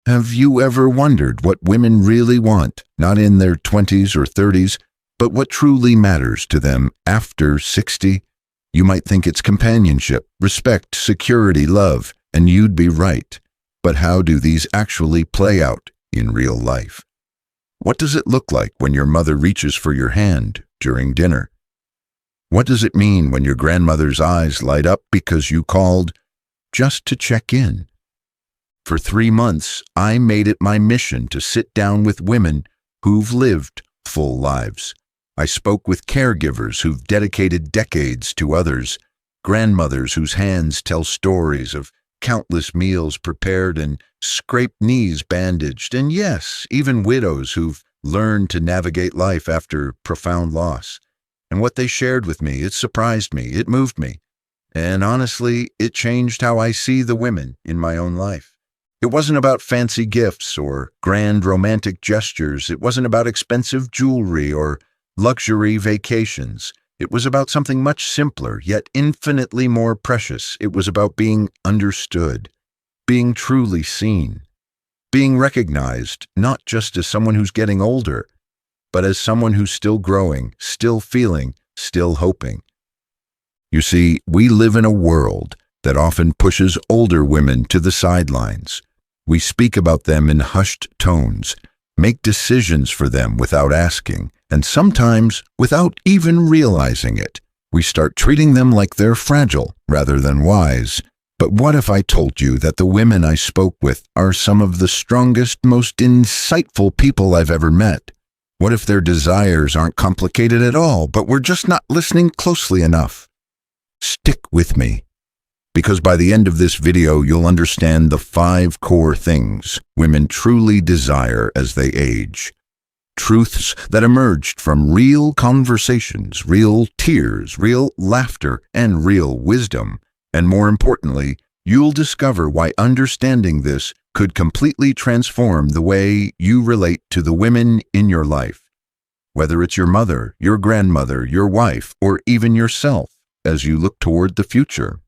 Have you ever wondered what women really want, not in their 20s or 30s, but what truly matters to them after 60? You might think it's companionship, respect, security, love, and you'd be right. But how do these actually play out in real life? What does it look like when your mother reaches for your hand during dinner? What does it mean when your grandmother's eyes light up because you called just to check in? For 3 months, I made it my mission to sit down with women who've lived full lives. I spoke with caregivers who've dedicated decades to others, grandmothers whose hands tell stories of countless meals prepared and scraped knees bandaged, and yes, even widows who've learned to navigate life after profound loss. And what they shared with me, it surprised me, it moved me. And honestly, it changed how I see the women in my own life. It wasn't about fancy gifts or grand romantic gestures. It wasn't about expensive jewelry or luxury vacations. It was about something much simpler, yet infinitely more precious. It was about being understood, being truly seen, being recognized not just as someone who's getting older, but as someone who's still growing, still feeling, still hoping. You see, we live in a world that often pushes older women to the sidelines. We speak about them in hushed tones, make decisions for them without asking, and sometimes without even realizing it. We start treating them like they're fragile rather than wise. But what if I told you that the women I spoke with are some of the strongest, most insightful people I've ever met? What if their desires aren't complicated at all, but we're just not listening closely enough? Stick with me, because by the end of this video, you'll understand the 5 core things women truly desire as they age. Truths that emerged from real conversations, real tears, real laughter, and real wisdom. And more importantly, you'll discover why understanding this could completely transform the way you relate to the women in your life. Whether it's your mother, your grandmother, your wife, or even yourself as you look toward the future.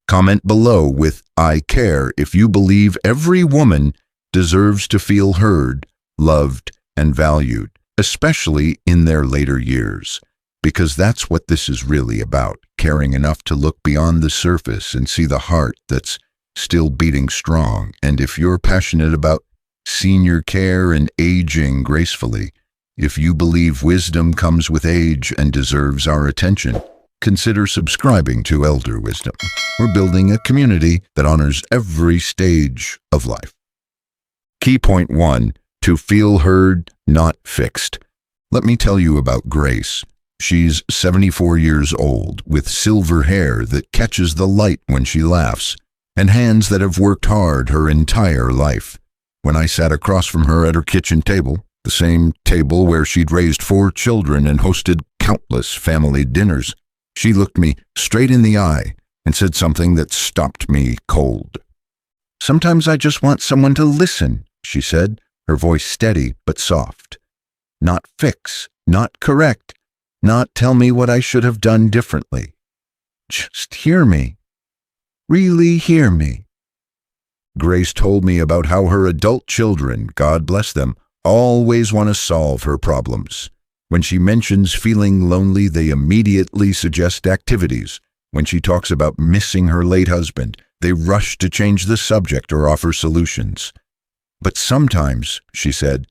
Comment below with "I care" if you believe every woman deserves to feel heard, loved, and valued, especially in their later years. Because that's what this is really about, caring enough to look beyond the surface and see the heart that's still beating strong. And if you're passionate about senior care and aging gracefully, if you believe wisdom comes with age and deserves our attention, consider subscribing to Elder Wisdom. We're building a community that honors every stage of life. Key point 1, to feel heard, not fixed. Let me tell you about Grace. She's 74 years old, with silver hair that catches the light when she laughs, and hands that have worked hard her entire life. When I sat across from her at her kitchen table, the same table where she'd raised 4 children and hosted countless family dinners, she looked me straight in the eye and said something that stopped me cold. "Sometimes I just want someone to listen," she said, her voice steady but soft. "Not fix, not correct, not tell me what I should have done differently. Just hear me. Really hear me." Grace told me about how her adult children, God bless them, always want to solve her problems. When she mentions feeling lonely, they immediately suggest activities. When she talks about missing her late husband, they rush to change the subject or offer solutions. "But sometimes," she said,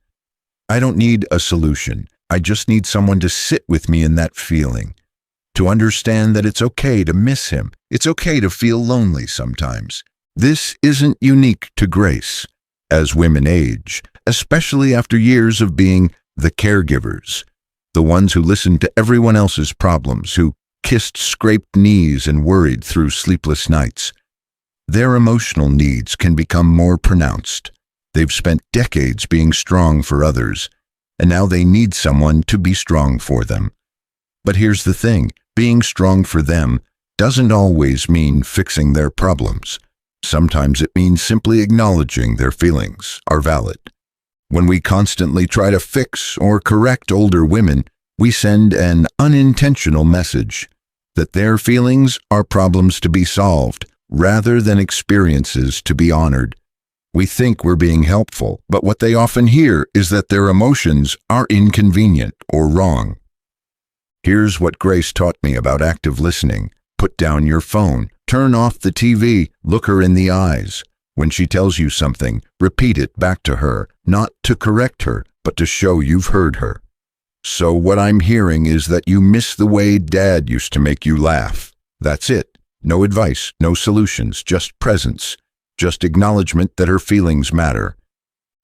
"I don't need a solution. I just need someone to sit with me in that feeling, to understand that it's okay to miss him. It's okay to feel lonely sometimes." This isn't unique to Grace. As women age, especially after years of being the caregivers, the ones who listened to everyone else's problems, who kissed scraped knees and worried through sleepless nights, their emotional needs can become more pronounced. They've spent decades being strong for others, and now they need someone to be strong for them. But here's the thing, being strong for them doesn't always mean fixing their problems. Sometimes it means simply acknowledging their feelings are valid. When we constantly try to fix or correct older women, we send an unintentional message that their feelings are problems to be solved rather than experiences to be honored. We think we're being helpful, but what they often hear is that their emotions are inconvenient or wrong. Here's what Grace taught me about active listening. Put down your phone, turn off the TV, look her in the eyes. When she tells you something, repeat it back to her, not to correct her, but to show you've heard her. So what I'm hearing is that you miss the way Dad used to make you laugh. That's it. No advice, no solutions, just presence, just acknowledgement that her feelings matter.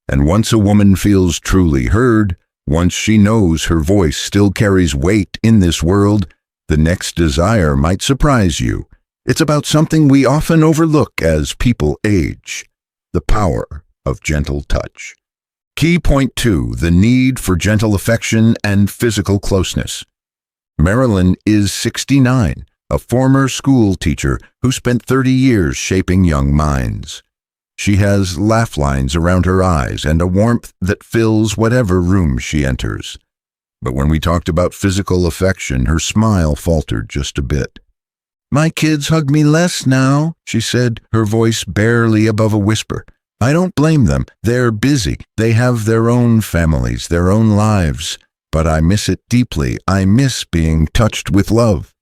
And once a woman feels truly heard, once she knows her voice still carries weight in this world, the next desire might surprise you. It's about something we often overlook as people age: the power of gentle touch. Key point 2, the need for gentle affection and physical closeness. Marilyn is 69, a former school teacher who spent 30 years shaping young minds. She has laugh lines around her eyes and a warmth that fills whatever room she enters. But when we talked about physical affection, her smile faltered just a bit. "My kids hug me less now," she said, her voice barely above a whisper. "I don't blame them. They're busy. They have their own families, their own lives. But I miss it deeply. I miss being touched with love."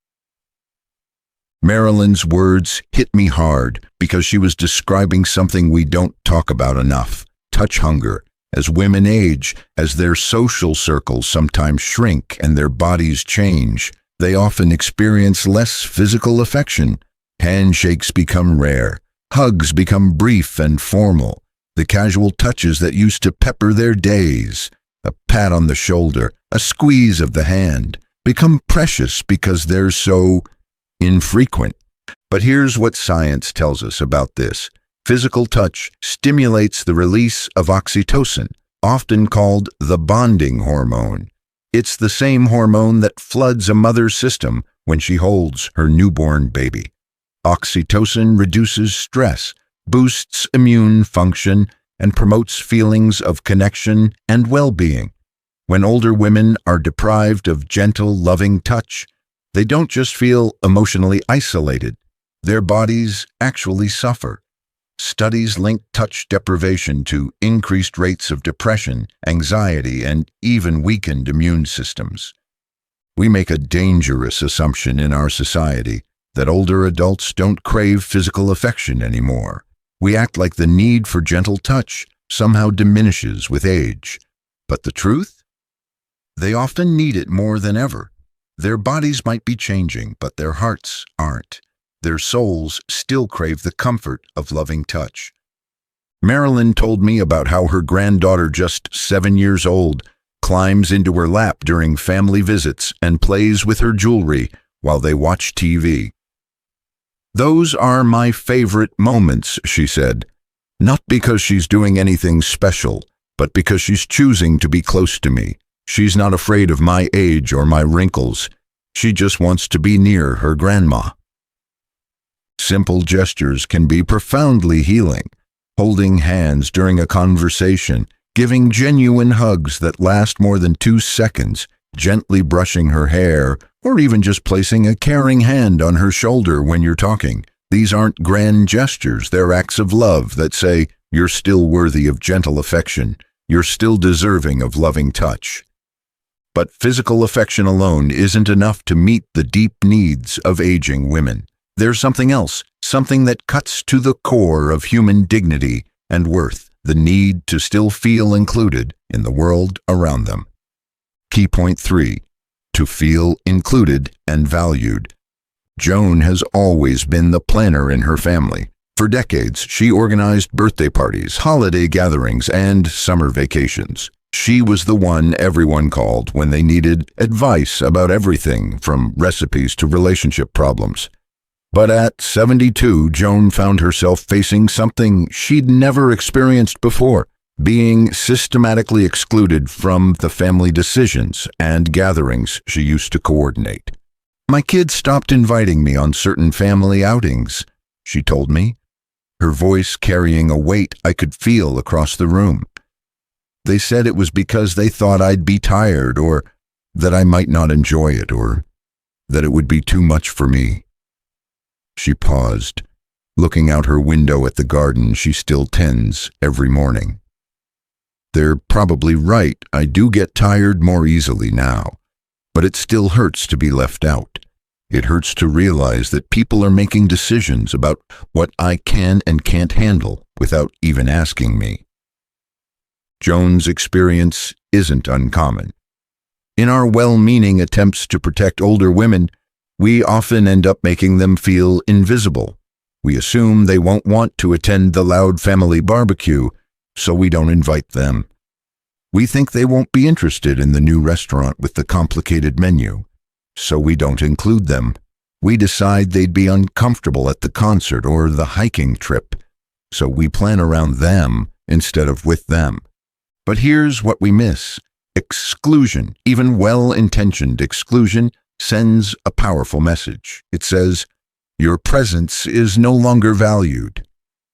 Marilyn's words hit me hard because she was describing something we don't talk about enough: touch hunger. As women age, as their social circles sometimes shrink and their bodies change, they often experience less physical affection. Handshakes become rare. Hugs become brief and formal. The casual touches that used to pepper their days, a pat on the shoulder, a squeeze of the hand, become precious because they're so infrequent. But here's what science tells us about this. Physical touch stimulates the release of oxytocin, often called the bonding hormone. It's the same hormone that floods a mother's system when she holds her newborn baby. Oxytocin reduces stress, boosts immune function, and promotes feelings of connection and well-being. When older women are deprived of gentle, loving touch, they don't just feel emotionally isolated. Their bodies actually suffer. Studies link touch deprivation to increased rates of depression, anxiety, and even weakened immune systems. We make a dangerous assumption in our society that older adults don't crave physical affection anymore. We act like the need for gentle touch somehow diminishes with age. But the truth? They often need it more than ever. Their bodies might be changing, but their hearts aren't. Their souls still crave the comfort of loving touch. Marilyn told me about how her granddaughter, just 7 years old, climbs into her lap during family visits and plays with her jewelry while they watch TV. "Those are my favorite moments," she said, "not because she's doing anything special, but because she's choosing to be close to me. She's not afraid of my age or my wrinkles. She just wants to be near her grandma." Simple gestures can be profoundly healing. Holding hands during a conversation, giving genuine hugs that last more than 2 seconds, gently brushing her hair, or even just placing a caring hand on her shoulder when you're talking. These aren't grand gestures, they're acts of love that say, you're still worthy of gentle affection, you're still deserving of loving touch. But physical affection alone isn't enough to meet the deep needs of aging women. There's something else, something that cuts to the core of human dignity and worth, the need to still feel included in the world around them. Key point 3, to feel included and valued. Joan has always been the planner in her family. For decades, she organized birthday parties, holiday gatherings, and summer vacations. She was the one everyone called when they needed advice about everything from recipes to relationship problems. But at 72, Joan found herself facing something she'd never experienced before, being systematically excluded from the family decisions and gatherings she used to coordinate. "My kids stopped inviting me on certain family outings," she told me, her voice carrying a weight I could feel across the room. "They said it was because they thought I'd be tired, or that I might not enjoy it, or that it would be too much for me." She paused, looking out her window at the garden she still tends every morning. They're probably right. I do get tired more easily now, but it still hurts to be left out. It hurts to realize that people are making decisions about what I can and can't handle without even asking me. Joan's experience isn't uncommon. In our well-meaning attempts to protect older women, we often end up making them feel invisible. We assume they won't want to attend the loud family barbecue, so we don't invite them. We think they won't be interested in the new restaurant with the complicated menu, so we don't include them. We decide they'd be uncomfortable at the concert or the hiking trip, so we plan around them instead of with them. But here's what we miss. Exclusion, even well-intentioned exclusion, sends a powerful message. It says, your presence is no longer valued.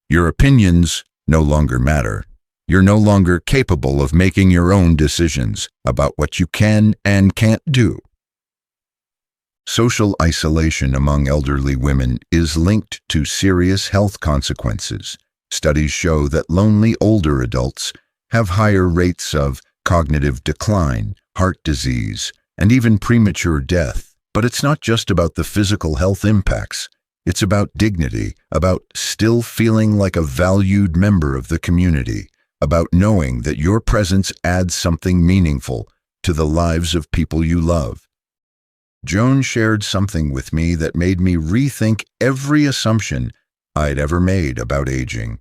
Your opinions no longer matter. You're no longer capable of making your own decisions about what you can and can't do. Social isolation among elderly women is linked to serious health consequences. Studies show that lonely older adults have higher rates of cognitive decline, heart disease, and even premature death. But it's not just about the physical health impacts. It's about dignity, about still feeling like a valued member of the community, about knowing that your presence adds something meaningful to the lives of people you love. Joan shared something with me that made me rethink every assumption I'd ever made about aging.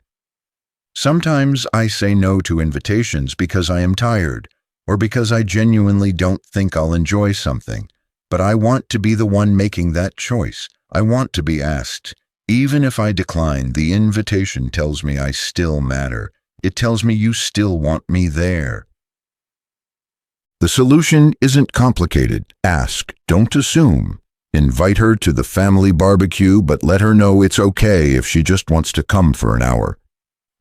Sometimes I say no to invitations because I am tired, or because I genuinely don't think I'll enjoy something. But I want to be the one making that choice. I want to be asked. Even if I decline, the invitation tells me I still matter. It tells me you still want me there. The solution isn't complicated. Ask, don't assume. Invite her to the family barbecue, but let her know it's okay if she just wants to come for an hour.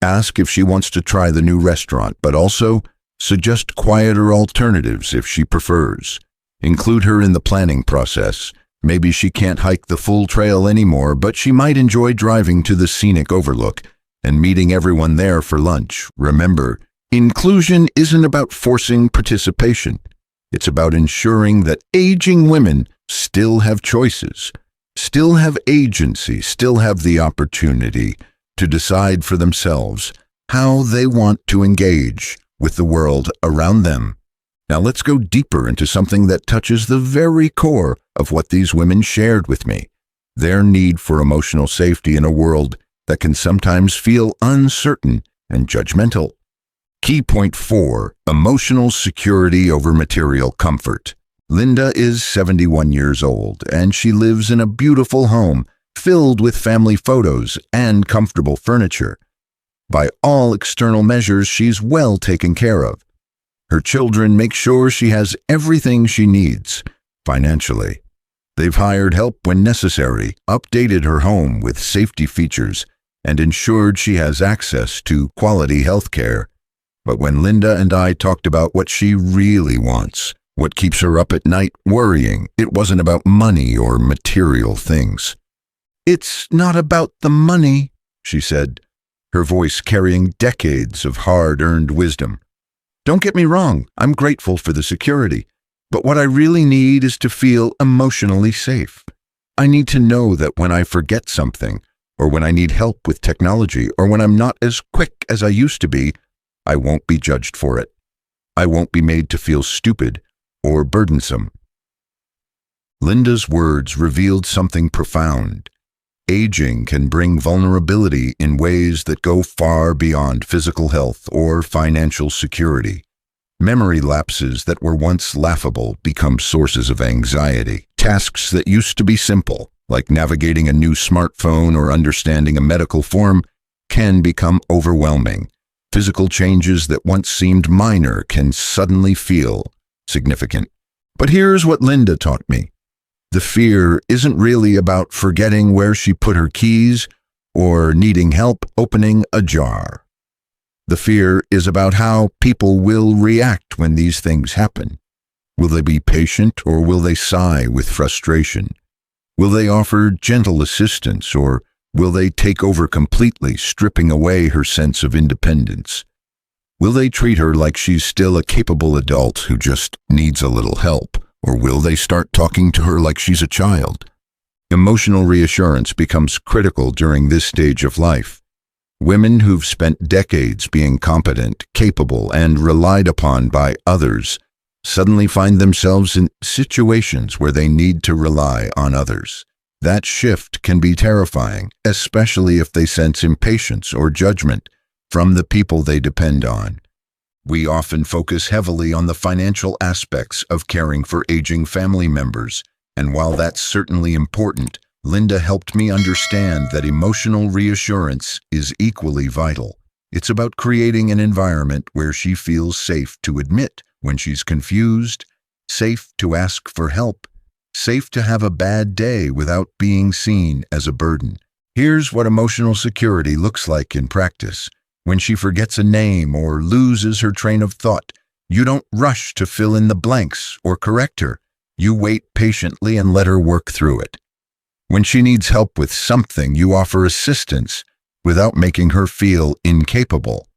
Ask if she wants to try the new restaurant, but also suggest quieter alternatives if she prefers. Include her in the planning process. Maybe she can't hike the full trail anymore, but she might enjoy driving to the scenic overlook and meeting everyone there for lunch. Remember, inclusion isn't about forcing participation. It's about ensuring that aging women still have choices, still have agency, still have the opportunity to decide for themselves how they want to engage with the world around them. Now let's go deeper into something that touches the very core of what these women shared with me, their need for emotional safety in a world that can sometimes feel uncertain and judgmental. Key point 4, emotional security over material comfort. Linda is 71 years old, and she lives in a beautiful home filled with family photos and comfortable furniture. By all external measures, she's well taken care of. Her children make sure she has everything she needs financially. They've hired help when necessary, updated her home with safety features, and ensured she has access to quality health care. But when Linda and I talked about what she really wants, what keeps her up at night worrying, it wasn't about money or material things. "It's not about the money," she said, her voice carrying decades of hard-earned wisdom. "Don't get me wrong, I'm grateful for the security, but what I really need is to feel emotionally safe. I need to know that when I forget something, or when I need help with technology, or when I'm not as quick as I used to be, I won't be judged for it. I won't be made to feel stupid or burdensome." Linda's words revealed something profound. Aging can bring vulnerability in ways that go far beyond physical health or financial security. Memory lapses that were once laughable become sources of anxiety. Tasks that used to be simple, like navigating a new smartphone or understanding a medical form, can become overwhelming. Physical changes that once seemed minor can suddenly feel significant. But here's what Linda taught me. The fear isn't really about forgetting where she put her keys or needing help opening a jar. The fear is about how people will react when these things happen. Will they be patient or will they sigh with frustration? Will they offer gentle assistance or Will they take over completely, stripping away her sense of independence? Will they treat her like she's still a capable adult who just needs a little help? Or will they start talking to her like she's a child? Emotional reassurance becomes critical during this stage of life. Women who've spent decades being competent, capable, and relied upon by others suddenly find themselves in situations where they need to rely on others. That shift can be terrifying, especially if they sense impatience or judgment from the people they depend on. We often focus heavily on the financial aspects of caring for aging family members, and while that's certainly important, Linda helped me understand that emotional reassurance is equally vital. It's about creating an environment where she feels safe to admit when she's confused, safe to ask for help, safe to have a bad day without being seen as a burden. Here's what emotional security looks like in practice. When she forgets a name or loses her train of thought, you don't rush to fill in the blanks or correct her. You wait patiently and let her work through it. When she needs help with something, you offer assistance without making her feel incapable.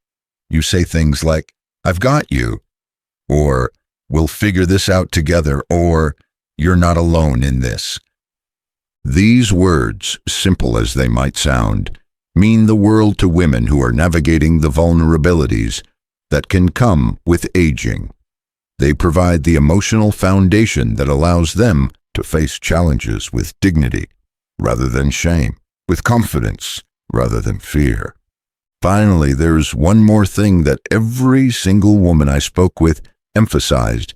You say things like, "I've got you," or "We'll figure this out together," or "You're not alone in this." These words, simple as they might sound, mean the world to women who are navigating the vulnerabilities that can come with aging. They provide the emotional foundation that allows them to face challenges with dignity rather than shame, with confidence rather than fear. Finally, there's one more thing that every single woman I spoke with emphasized,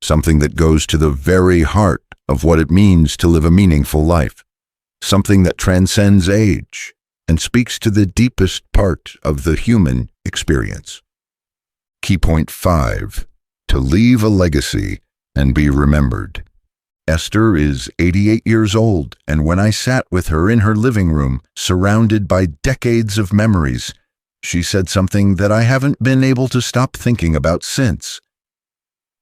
something that goes to the very heart of what it means to live a meaningful life, something that transcends age and speaks to the deepest part of the human experience. Key point 5. To leave a legacy and be remembered. Esther is 88 years old, and when I sat with her in her living room, surrounded by decades of memories, she said something that I haven't been able to stop thinking about since.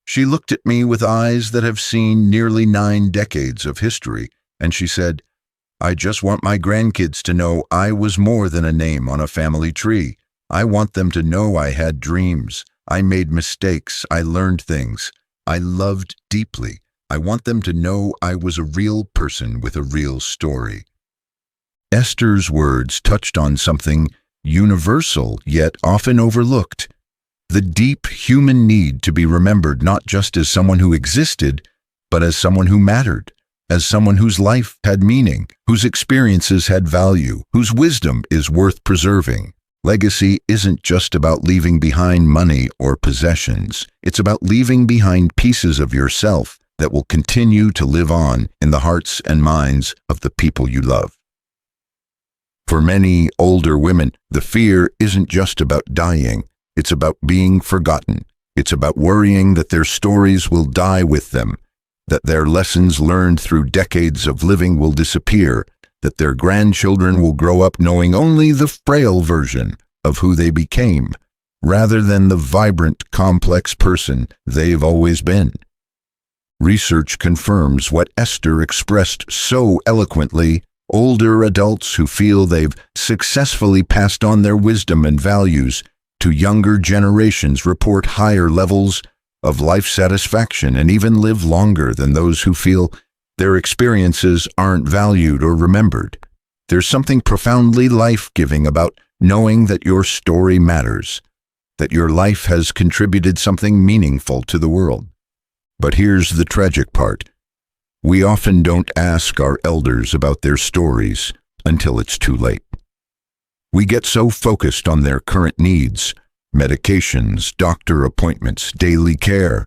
She looked at me with eyes that have seen nearly 9 decades of history, and she said, "I just want my grandkids to know I was more than a name on a family tree. I want them to know I had dreams. I made mistakes. I learned things. I loved deeply. I want them to know I was a real person with a real story." Esther's words touched on something universal yet often overlooked: the deep human need to be remembered not just as someone who existed, but as someone who mattered, as someone whose life had meaning, whose experiences had value, whose wisdom is worth preserving. Legacy isn't just about leaving behind money or possessions. It's about leaving behind pieces of yourself that will continue to live on in the hearts and minds of the people you love. For many older women, the fear isn't just about dying. It's about being forgotten. It's about worrying that their stories will die with them, that their lessons learned through decades of living will disappear, that their grandchildren will grow up knowing only the frail version of who they became, rather than the vibrant, complex person they've always been. Research confirms what Esther expressed so eloquently. Older adults who feel they've successfully passed on their wisdom and values to younger generations report higher levels of life satisfaction and even live longer than those who feel their experiences aren't valued or remembered. There's something profoundly life-giving about knowing that your story matters, that your life has contributed something meaningful to the world. But here's the tragic part. We often don't ask our elders about their stories until it's too late. We get so focused on their current needs, medications, doctor appointments, daily care,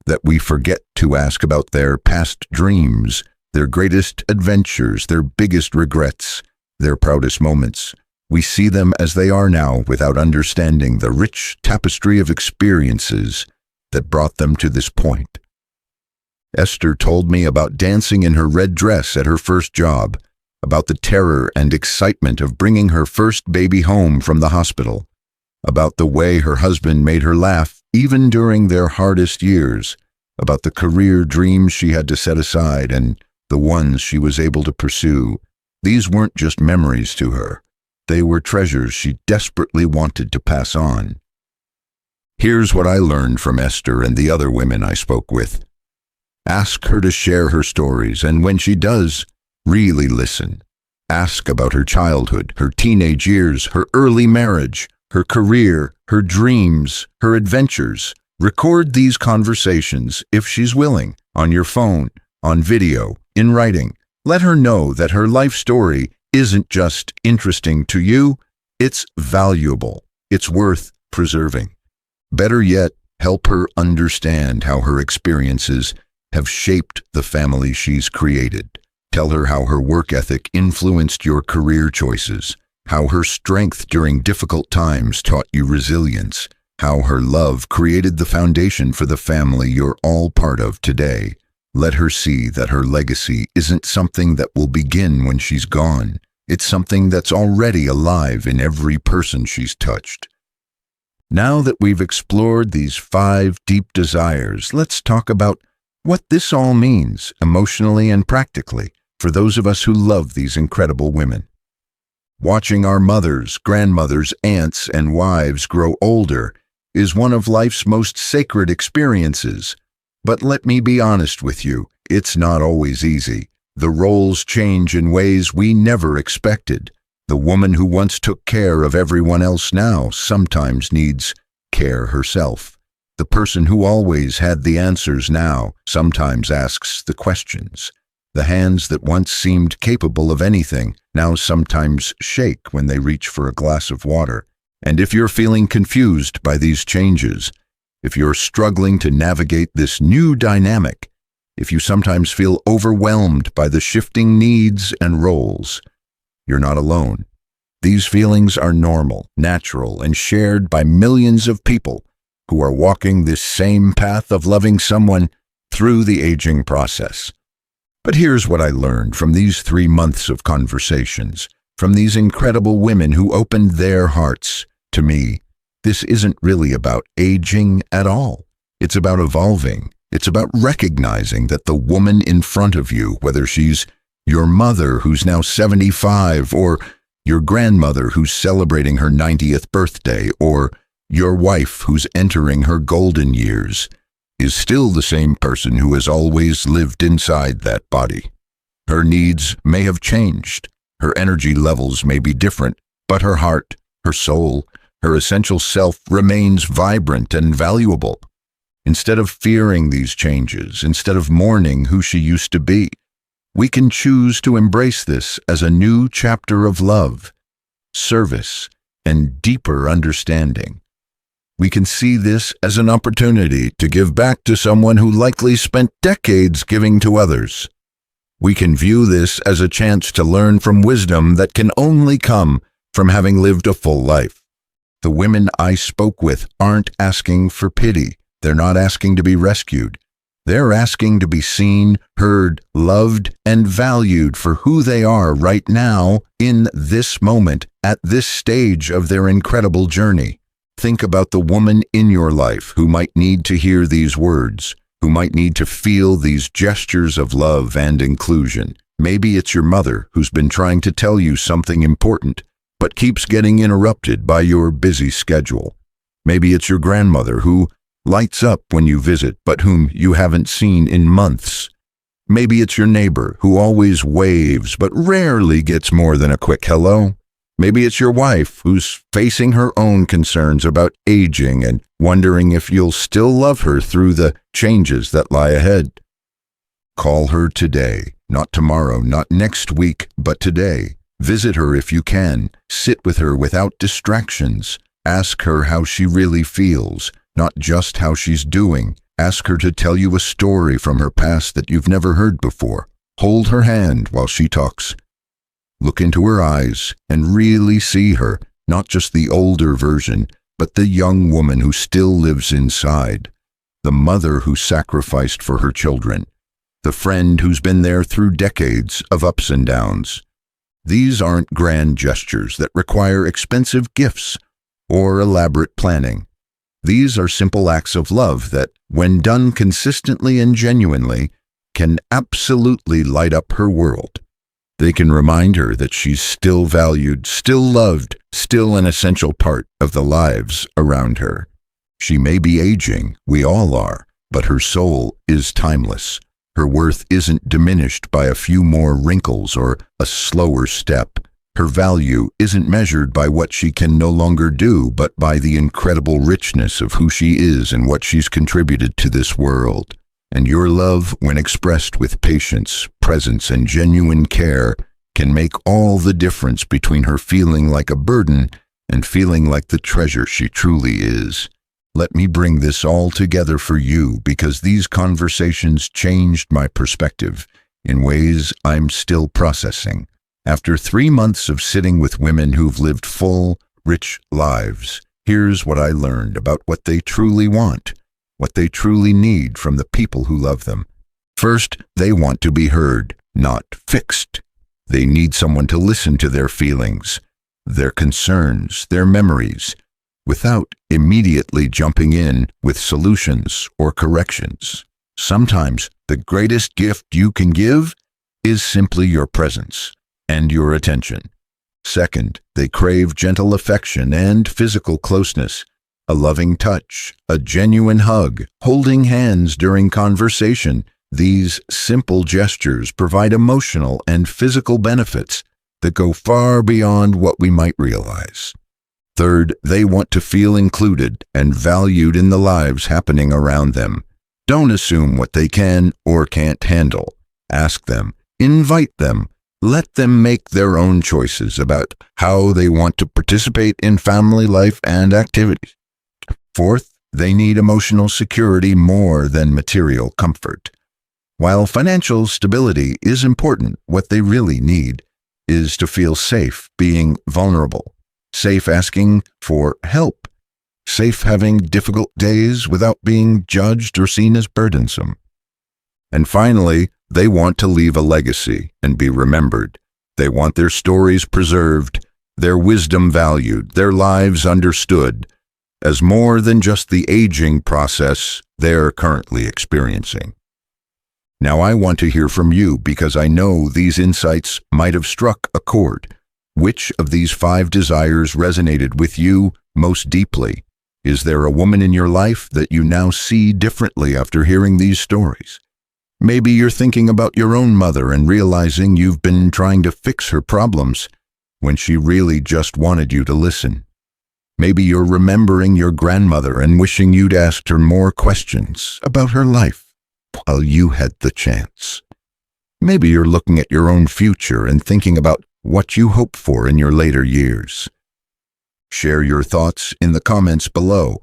that we forget to ask about their past dreams, their greatest adventures, their biggest regrets, their proudest moments. We see them as they are now without understanding the rich tapestry of experiences that brought them to this point. Esther told me about dancing in her red dress at her first job, about the terror and excitement of bringing her first baby home from the hospital, about the way her husband made her laugh even during their hardest years, about the career dreams she had to set aside and the ones she was able to pursue, These weren't just memories to her. They were treasures she desperately wanted to pass on. Here's what I learned from Esther and the other women I spoke with. Ask her to share her stories, and when she does, really listen. Ask about her childhood, her teenage years, her early marriage, her career, her dreams, her adventures. Record these conversations, if she's willing, on your phone, on video, in writing. Let her know that her life story isn't just interesting to you, it's valuable. It's worth preserving. Better yet, help her understand how her experiences have shaped the family she's created. Tell her how her work ethic influenced your career choices, how her strength during difficult times taught you resilience, how her love created the foundation for the family you're all part of today. Let her see that her legacy isn't something that will begin when she's gone. It's something that's already alive in every person she's touched. Now that we've explored these 5 deep desires, let's talk about what this all means emotionally and practically for those of us who love these incredible women. Watching our mothers, grandmothers, aunts, and wives grow older is one of life's most sacred experiences. But let me be honest with you, it's not always easy. The roles change in ways we never expected. The woman who once took care of everyone else now sometimes needs care herself. The person who always had the answers now sometimes asks the questions. The hands that once seemed capable of anything now sometimes shake when they reach for a glass of water. And if you're feeling confused by these changes, if you're struggling to navigate this new dynamic, if you sometimes feel overwhelmed by the shifting needs and roles, you're not alone. These feelings are normal, natural, and shared by millions of people who are walking this same path of loving someone through the aging process. But here's what I learned from these 3 months of conversations, from these incredible women who opened their hearts to me. This isn't really about aging at all. It's about evolving. It's about recognizing that the woman in front of you, whether she's your mother who's now 75, or your grandmother who's celebrating her 90th birthday, or your wife who's entering her golden years, is still the same person who has always lived inside that body. Her needs may have changed. Her energy levels may be different, but her heart, her soul, her essential self remains vibrant and valuable. Instead of fearing these changes, instead of mourning who she used to be, we can choose to embrace this as a new chapter of love, service, and deeper understanding. We can see this as an opportunity to give back to someone who likely spent decades giving to others. We can view this as a chance to learn from wisdom that can only come from having lived a full life. The women I spoke with aren't asking for pity. They're not asking to be rescued. They're asking to be seen, heard, loved, and valued for who they are right now, in this moment, at this stage of their incredible journey. Think about the woman in your life who might need to hear these words, who might need to feel these gestures of love and inclusion. Maybe it's your mother who's been trying to tell you something important, but keeps getting interrupted by your busy schedule. Maybe it's your grandmother who lights up when you visit, but whom you haven't seen in months. Maybe it's your neighbor who always waves, but rarely gets more than a quick hello. Maybe it's your wife who's facing her own concerns about aging and wondering if you'll still love her through the changes that lie ahead. Call her today, not tomorrow, not next week, but today. Visit her if you can. Sit with her without distractions. Ask her how she really feels, not just how she's doing. Ask her to tell you a story from her past that you've never heard before. Hold her hand while she talks. Look into her eyes and really see her, not just the older version, but the young woman who still lives inside, the mother who sacrificed for her children, the friend who's been there through decades of ups and downs. These aren't grand gestures that require expensive gifts or elaborate planning. These are simple acts of love that, when done consistently and genuinely, can absolutely light up her world. They can remind her that she's still valued, still loved, still an essential part of the lives around her. She may be aging, we all are, but her soul is timeless. Her worth isn't diminished by a few more wrinkles or a slower step. Her value isn't measured by what she can no longer do, but by the incredible richness of who she is and what she's contributed to this world. And your love, when expressed with patience, presence, and genuine care, can make all the difference between her feeling like a burden and feeling like the treasure she truly is. Let me bring this all together for you, because these conversations changed my perspective in ways I'm still processing. After 3 months of sitting with women who've lived full, rich lives, here's what I learned about what they truly want, what they truly need from the people who love them. First, they want to be heard, not fixed. They need someone to listen to their feelings, their concerns, their memories, without immediately jumping in with solutions or corrections. Sometimes the greatest gift you can give is simply your presence and your attention. Second, they crave gentle affection and physical closeness, a loving touch, a genuine hug, holding hands during conversation. These simple gestures provide emotional and physical benefits that go far beyond what we might realize. Third, they want to feel included and valued in the lives happening around them. Don't assume what they can or can't handle. Ask them, invite them, let them make their own choices about how they want to participate in family life and activities. Fourth, they need emotional security more than material comfort. While financial stability is important, what they really need is to feel safe being vulnerable, safe asking for help, safe having difficult days without being judged or seen as burdensome. And finally, they want to leave a legacy and be remembered. They want their stories preserved, their wisdom valued, their lives understood as more than just the aging process they're currently experiencing. Now I want to hear from you, because I know these insights might have struck a chord. Which of these 5 desires resonated with you most deeply? Is there a woman in your life that you now see differently after hearing these stories? Maybe you're thinking about your own mother and realizing you've been trying to fix her problems when she really just wanted you to listen. Maybe you're remembering your grandmother and wishing you'd asked her more questions about her life while you had the chance. Maybe you're looking at your own future and thinking about what you hope for in your later years. Share your thoughts in the comments below.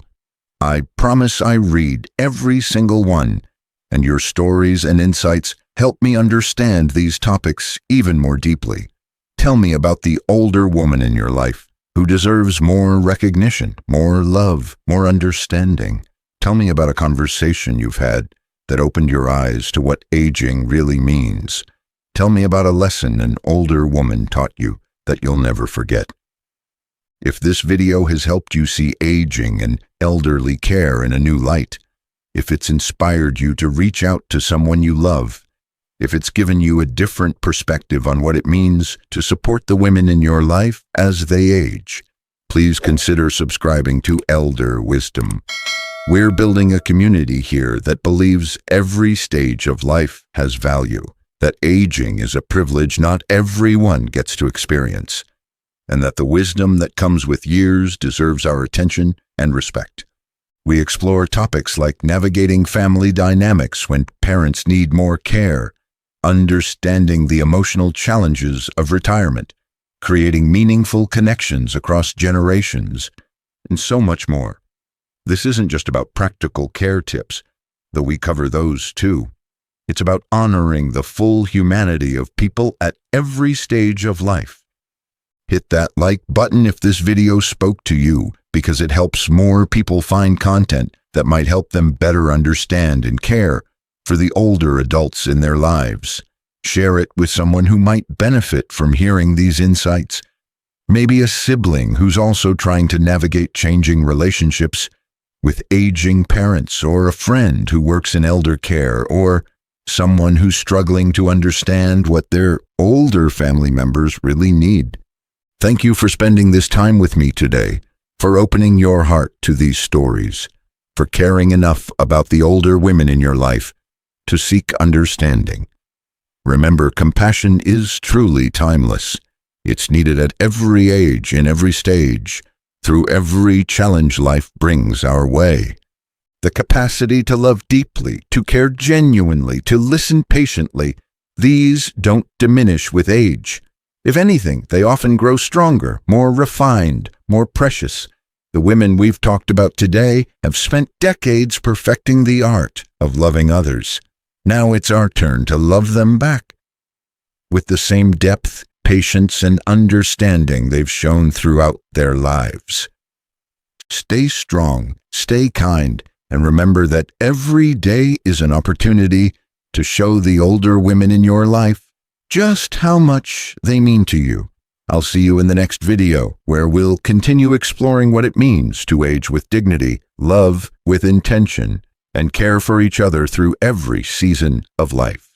I promise I read every single one, and your stories and insights help me understand these topics even more deeply. Tell me about the older woman in your life who deserves more recognition, more love, more understanding. Tell me about a conversation you've had that opened your eyes to what aging really means. Tell me about a lesson an older woman taught you that you'll never forget. If this video has helped you see aging and elderly care in a new light, if it's inspired you to reach out to someone you love, if it's given you a different perspective on what it means to support the women in your life as they age, please consider subscribing to Elder Wisdom. We're building a community here that believes every stage of life has value, that aging is a privilege not everyone gets to experience, and that the wisdom that comes with years deserves our attention and respect. We explore topics like navigating family dynamics when parents need more care, understanding the emotional challenges of retirement, creating meaningful connections across generations, and so much more. This isn't just about practical care tips, though we cover those too. It's about honoring the full humanity of people at every stage of life. Hit that like button if this video spoke to you, because it helps more people find content that might help them better understand and care for the older adults in their lives. Share it with someone who might benefit from hearing these insights. Maybe a sibling who's also trying to navigate changing relationships with aging parents, or a friend who works in elder care, or someone who's struggling to understand what their older family members really need. Thank you for spending this time with me today, for opening your heart to these stories, for caring enough about the older women in your life to seek understanding. Remember, compassion is truly timeless. It's needed at every age, in every stage, through every challenge life brings our way. The capacity to love deeply, to care genuinely, to listen patiently, these don't diminish with age. If anything, they often grow stronger, more refined, more precious. The women we've talked about today have spent decades perfecting the art of loving others. Now it's our turn to love them back with the same depth, patience, and understanding they've shown throughout their lives. Stay strong, stay kind, and remember that every day is an opportunity to show the older women in your life just how much they mean to you. I'll see you in the next video, where we'll continue exploring what it means to age with dignity, love with intention, and care for each other through every season of life.